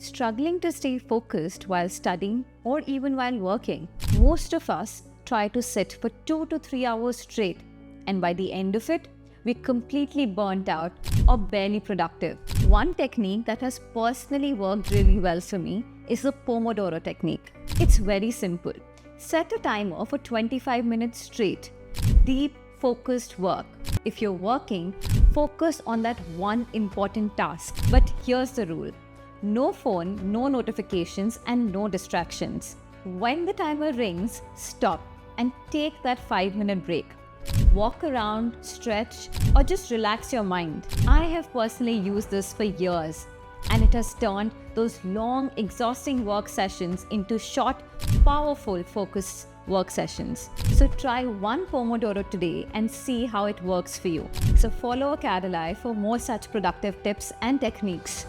Struggling to stay focused while studying or even while working? Most of us try to sit for 2 to 3 hours straight, and by the end of it, we're completely burnt out or barely productive. One technique that has personally worked really well for me is the Pomodoro technique. It's very simple. Set a timer for 25 minutes straight. Deep, focused work. If you're working, focus on that one important task. But here's the rule. No phone, no notifications, and no distractions. When the timer rings, stop and take that 5-minute break. Walk around, stretch, or just relax your mind. I have personally used this for years, and it has turned those long, exhausting work sessions into short, powerful, focused work sessions. So try one Pomodoro today and see how it works for you. So follow Acadeli for more such productive tips and techniques.